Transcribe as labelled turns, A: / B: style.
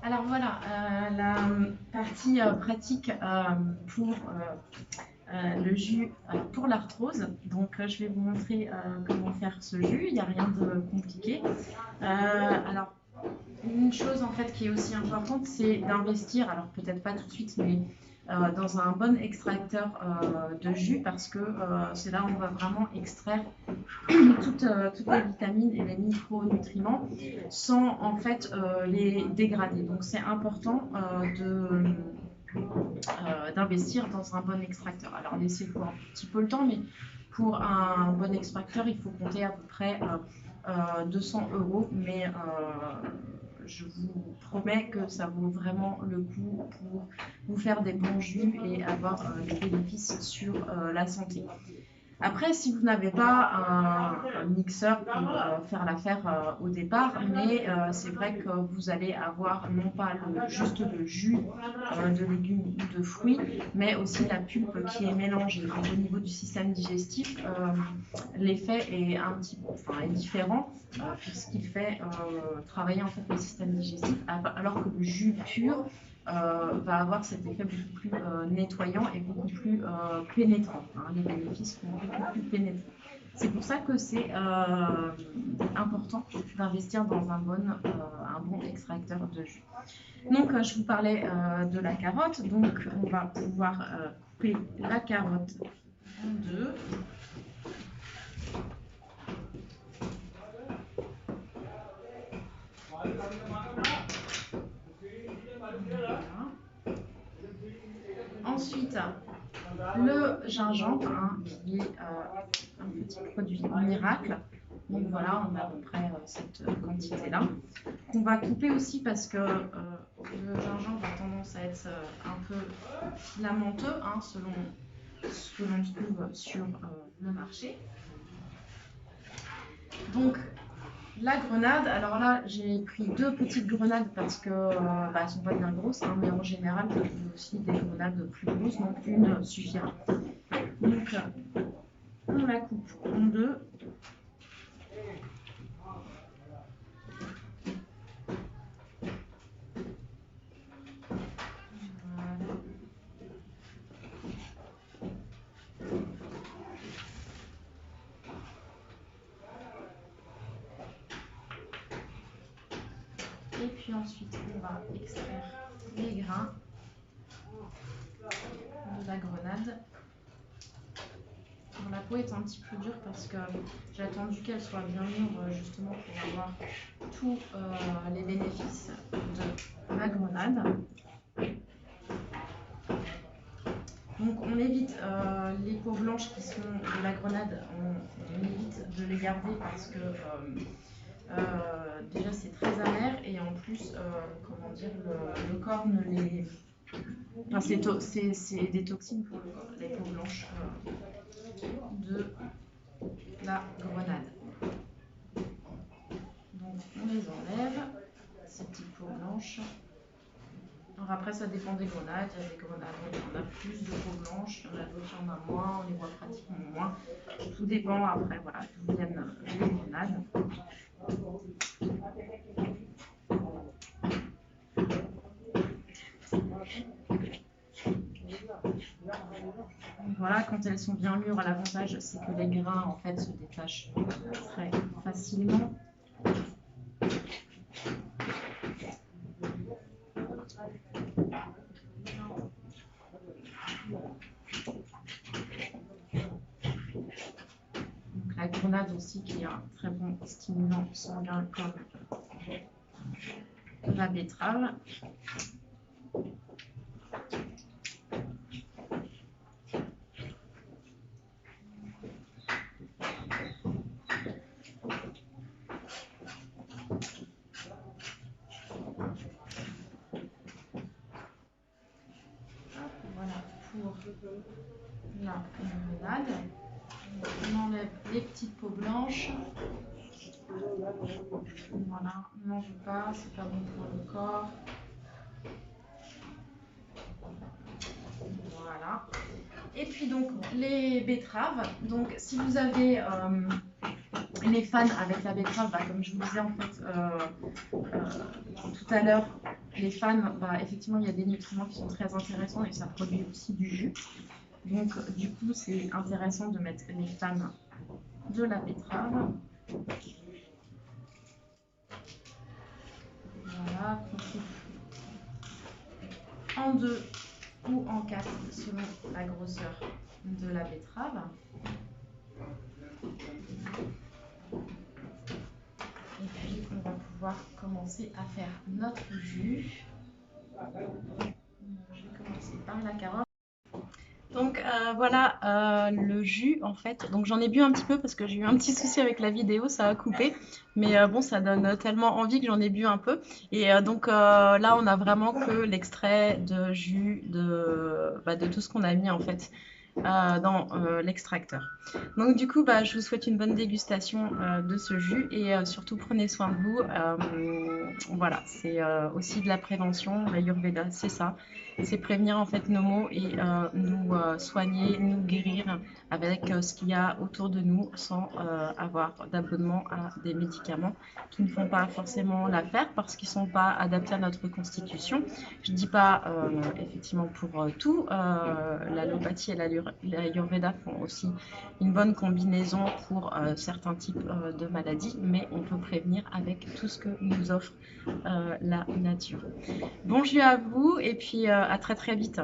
A: Alors voilà, la partie pratique pour le jus pour l'arthrose. Donc je vais vous montrer comment faire ce jus, il n'y a rien de compliqué. Alors une chose en fait qui est aussi importante, c'est d'investir, alors peut-être pas tout de suite, mais dans un bon extracteur de jus parce que c'est là où on va vraiment extraire toutes les vitamines et les micronutriments sans en fait les dégrader. Donc c'est important d'investir dans un bon extracteur. Alors laissez-vous un petit peu le temps, mais pour un bon extracteur, il faut compter à peu près 200 euros. Mais je vous promets que ça vaut vraiment le coup pour vous faire des bons jus et avoir des bénéfices sur la santé. Après, si vous n'avez pas un mixeur pour faire l'affaire au départ, mais c'est vrai que vous allez avoir non pas juste le jus de légumes ou de fruits, mais aussi la pulpe qui est mélangée. Donc, au niveau du système digestif, l'effet est un petit peu, enfin, est différent puisqu'il fait travailler en fait le système digestif, alors que le jus pur va avoir cet effet beaucoup plus nettoyant et beaucoup plus pénétrant. Hein. Les bénéfices sont beaucoup plus pénétrants. C'est pour ça que c'est important d'investir dans un bon extracteur de jus. Donc, je vous parlais de la carotte. Donc, on va pouvoir couper la carotte en deux. Voilà. Ensuite, le gingembre, hein, qui est un petit produit miracle. Donc voilà, on a à peu près cette quantité-là. Qu'on va couper aussi parce que le gingembre a tendance à être un peu filamenteux, hein, selon ce que l'on trouve sur le marché. Donc la grenade, alors là j'ai pris 2 petites grenades parce que elles sont pas bien grosses, hein, mais en général vous trouvez aussi des grenades plus grosses, donc une suffira. Donc on la coupe en 2. Et puis ensuite, on va extraire les grains de la grenade. Bon, la peau est un petit peu dure parce que j'ai attendu qu'elle soit bien mûre justement pour avoir tous les bénéfices de la grenade. Donc on évite les peaux blanches qui sont de la grenade, on évite de les garder parce que déjà c'est très amer et en plus comment dire le corps ne les enfin, c'est des toxines pour le corps, les peaux blanches de la grenade. Donc on les enlève, ces petites peaux blanches. Alors après ça dépend des grenades, il y a des grenades où on a plus de peaux blanches, il y en a d'autres qui en a moins, on les voit pratiquement moins. Tout dépend après voilà, d'où viennent les grenades. Voilà, quand elles sont bien mûres, l'avantage c'est que les grains en fait se détachent très facilement. Donc la grenade aussi qui est un très bon stimulant sanguin comme la betterave. Voilà pour la grenade. On enlève les petites peaux blanches. Voilà, on n'en veut pas, c'est pas bon pour le corps. Voilà. Et puis donc les betteraves. Donc si vous avez les fans avec la betterave, bah, comme je vous disais en fait tout à l'heure, les fans, bah, effectivement, il y a des nutriments qui sont très intéressants et ça produit aussi du jus. Donc, du coup, c'est intéressant de mettre les fans de la betterave. Voilà, en 2 ou en 4 selon la grosseur de la betterave. Et puis, on va pouvoir commencer à faire notre jus. Je vais commencer par la carotte. Donc voilà le jus en fait. Donc j'en ai bu un petit peu parce que j'ai eu un petit souci avec la vidéo, ça a coupé. Mais bon, ça donne tellement envie que j'en ai bu un peu. Et donc là, on a vraiment que l'extrait de jus de tout ce qu'on a mis en fait dans l'extracteur. Donc du coup, bah, je vous souhaite une bonne dégustation de ce jus et surtout prenez soin de vous. Voilà, c'est aussi de la prévention. L'Ayurveda, c'est ça. C'est prévenir en fait nos maux et nous soigner, nous guérir avec ce qu'il y a autour de nous sans avoir d'abonnement à des médicaments qui ne font pas forcément l'affaire parce qu'ils ne sont pas adaptés à notre constitution. Je ne dis pas effectivement pour tout, l'allopathie et l'ayurveda font aussi une bonne combinaison pour certains types de maladies, mais on peut prévenir avec tout ce que nous offre la nature. Bon jus à vous et puis à très très vite.